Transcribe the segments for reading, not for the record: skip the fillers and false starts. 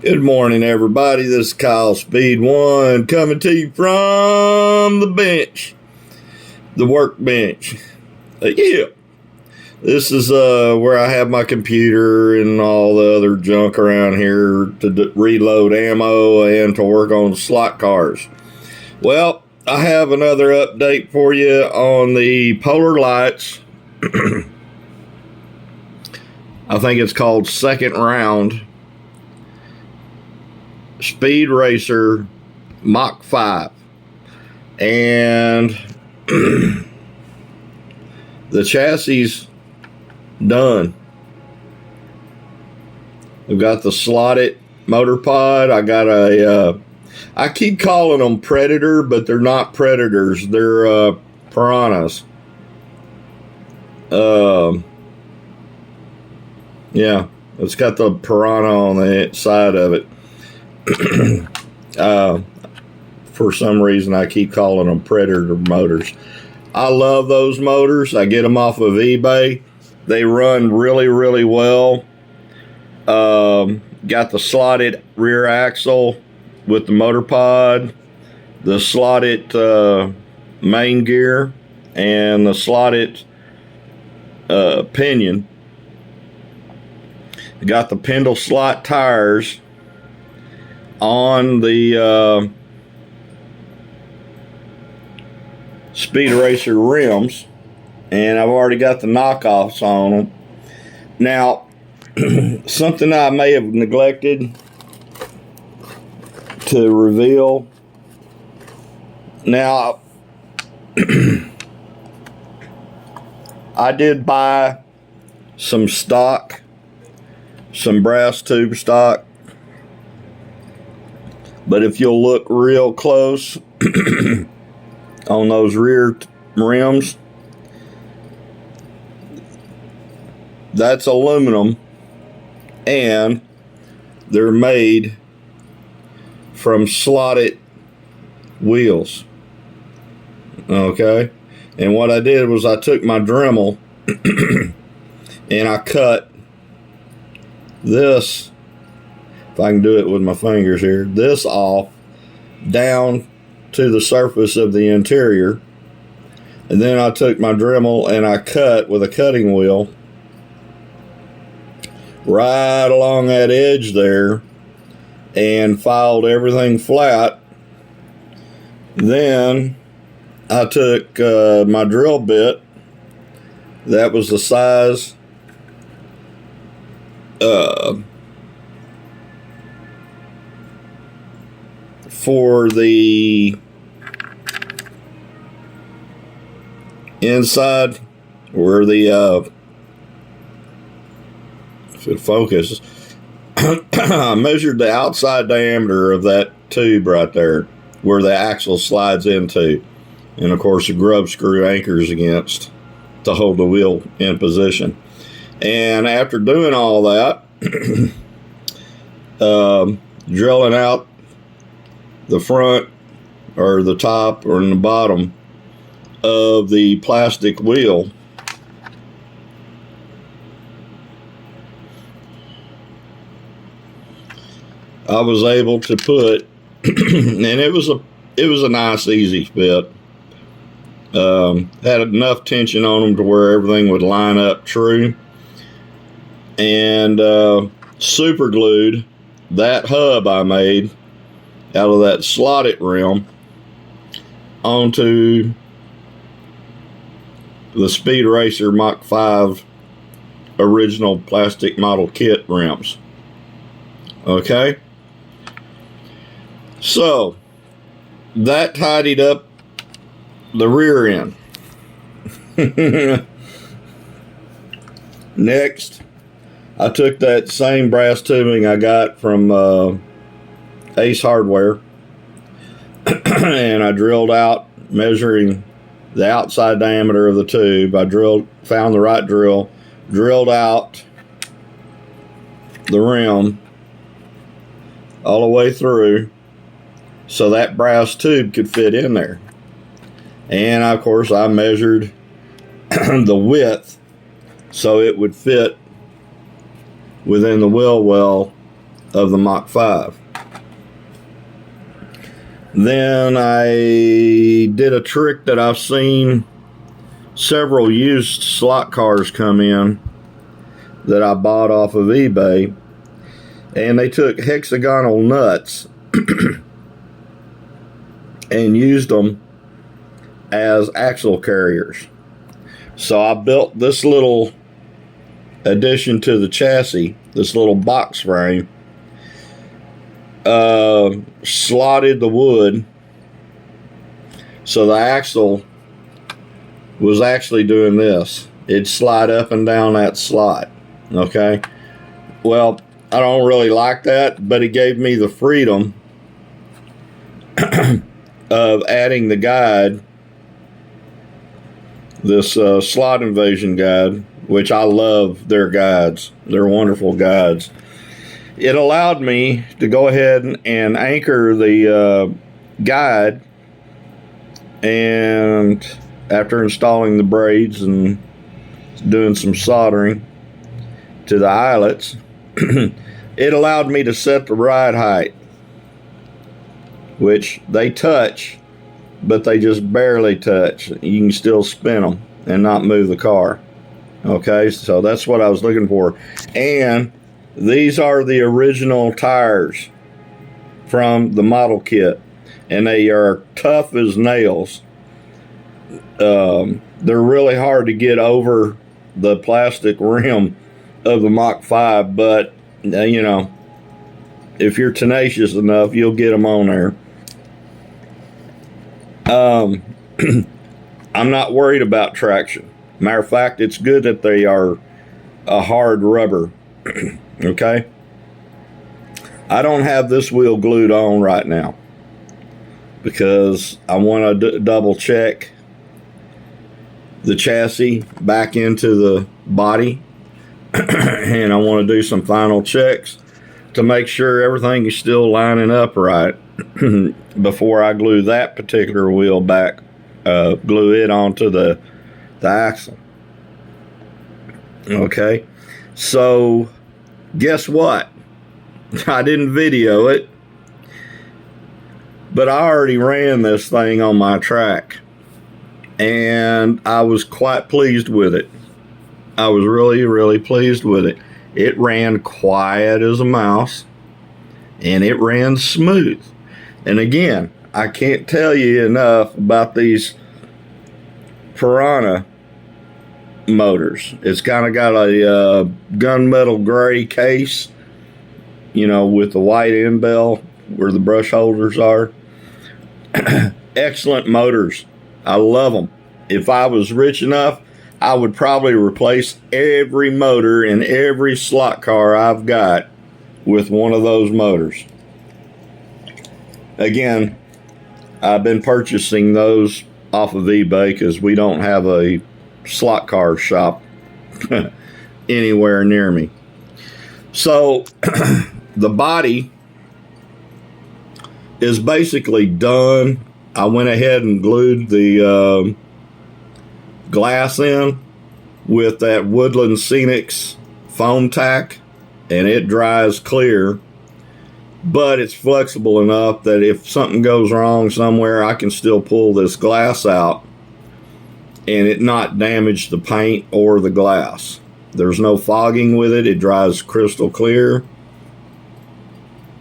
Good morning, everybody. This is Kyle Speed One coming to you from the bench, the workbench. Yeah, this is where I have my computer and all the other junk around here to reload ammo and to work on slot cars. Well, I have another update for you on the Polar Lights. I think it's called Second Round. Speed Racer Mach 5. And the chassis done. We've got the slotted motor pod. I got I keep calling them Predator, but they're not Predators. They're Piranhas. Yeah, it's got the Piranha on the side of it. For some reason I keep calling them Predator motors. I love those motors. I get them off of eBay. They run really well. Got the slotted rear axle with the motor pod, the slotted main gear, and the slotted pinion. Got the Pendle slot tires on the Speed Racer rims, and I've already got the knockoffs on them. Now, something I may have neglected to reveal. Now, I did buy some stock, some brass tube stock. But if you'll look real close on those rear rims, that's aluminum, and they're made from slotted wheels. Okay? And what I did was I took my Dremel and I cut this, if I can do it with my fingers here, this off down to the surface of the interior. And then I took my Dremel and I cut with a cutting wheel right along that edge there and filed everything flat. Then I took my drill bit that was the size for the inside where the if it focuses, I measured the outside diameter of that tube right there where the axle slides into, and of course the grub screw anchors against to hold the wheel in position. And after doing all that, drilling out the front or the top or in the bottom of the plastic wheel, I was able to put and it was a nice easy fit. Had enough tension on them to where everything would line up true, and super glued that hub I made out of that slotted rim onto the Speed Racer Mach 5 original plastic model kit rims. Okay, so that tidied up the rear end. Next, I took that same brass tubing I got from Ace Hardware and I drilled out, measuring the outside diameter of the tube. I found the right drill, drilled out the rim all the way through so that brass tube could fit in there. And of course I measured the width so it would fit within the wheel well of the Mach 5. Then I did a trick that I've seen several used slot cars come in that I bought off of eBay, and they took hexagonal nuts and used them as axle carriers. So I built this little addition to the chassis, this little box frame, slotted the wood so the axle was actually doing this. It'd slide up and down that slot. Okay, well, I don't really like that, but it gave me the freedom of adding the guide, this slot invasion guide, which I love their guides. They're wonderful guides. It allowed me to go ahead and anchor the guide, and after installing the braids and doing some soldering to the eyelets, it allowed me to set the ride height, which they touch, but they just barely touch. You can still spin them and not move the car. Okay, so that's what I was looking for. And these are the original tires from the model kit, and they are tough as nails. They're really hard to get over the plastic rim of the Mach 5, but you know, if you're tenacious enough, you'll get them on there. I'm not worried about traction. Matter of fact, it's good that they are a hard rubber. Okay, I don't have this wheel glued on right now because I want to double check the chassis back into the body and I want to do some final checks to make sure everything is still lining up right before I glue that particular wheel back, glue it onto the axle. Okay, so guess what? I didn't video it, but I already ran this thing on my track, and I was quite pleased with it. I was really pleased with it. It ran quiet as a mouse, and it ran smooth. And again, I can't tell you enough about these Piranha motors. It's kind of got a gunmetal gray case, you know, with the white end bell where the brush holders are. Excellent motors. I love them. If I was rich enough, I would probably replace every motor in every slot car I've got with one of those motors. Again, I've been purchasing those off of eBay because we don't have a slot car shop anywhere near me. So the body is basically done. I went ahead and glued the glass in with that Woodland Scenics foam tack, and it dries clear, but it's flexible enough that if something goes wrong somewhere, I can still pull this glass out and it not damage the paint or the glass. There's no fogging with it. It dries crystal clear,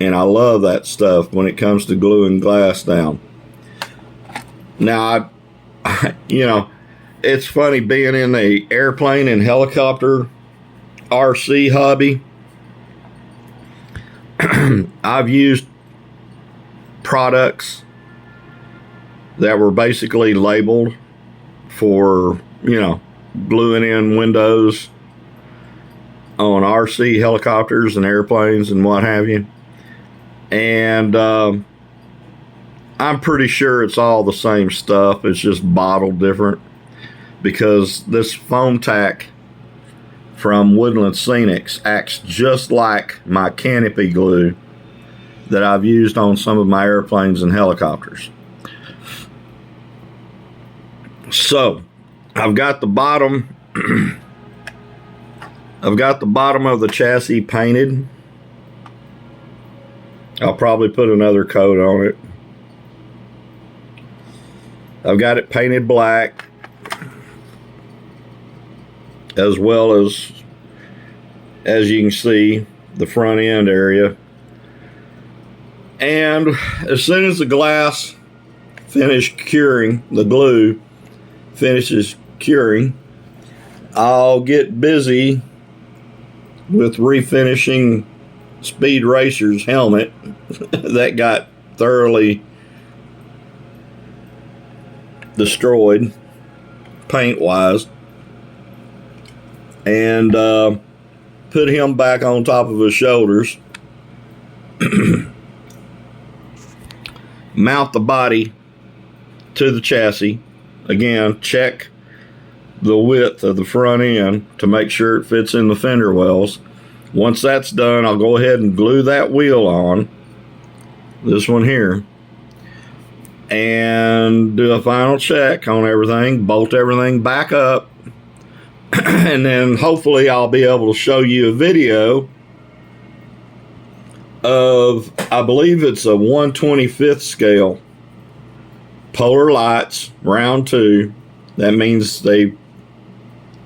and I love that stuff when it comes to gluing glass down. Now, you know, it's funny being in the airplane and helicopter RC hobby. I've used products that were basically labeled for, you know, gluing in windows on RC helicopters and airplanes and what have you. And I'm pretty sure it's all the same stuff. It's just bottled different, because this foam tack from Woodland Scenics acts just like my canopy glue that I've used on some of my airplanes and helicopters. So I've got the bottom of the chassis painted. I'll probably put another coat on it. I've got it painted black, as well as you can see, the front end area. And as soon as the glass finishes curing, the glue finishes curing, I'll get busy with refinishing Speed Racer's helmet that got thoroughly destroyed paint wise, and put him back on top of his shoulders. Mount the body to the chassis. Again, check the width of the front end to make sure it fits in the fender wells. Once that's done, I'll go ahead and glue that wheel on, this one here, and do a final check on everything, bolt everything back up, and then hopefully I'll be able to show you a video of, I believe it's a 1/25th scale polar lights, round 2. That means they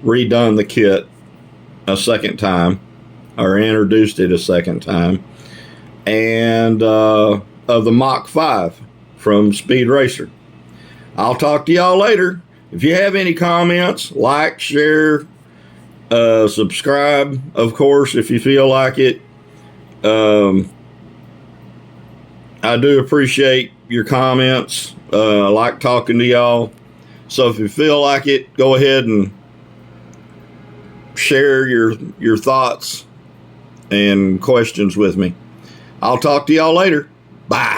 redone the kit a second time, or introduced it a second time, and of the Mach 5 from Speed Racer. I'll talk to y'all later. If you have any comments, like, share, subscribe, of course, if you feel like it. I do appreciate your comments. I like talking to y'all. So if you feel like it, go ahead and share your thoughts and questions with me. I'll talk to y'all later. Bye.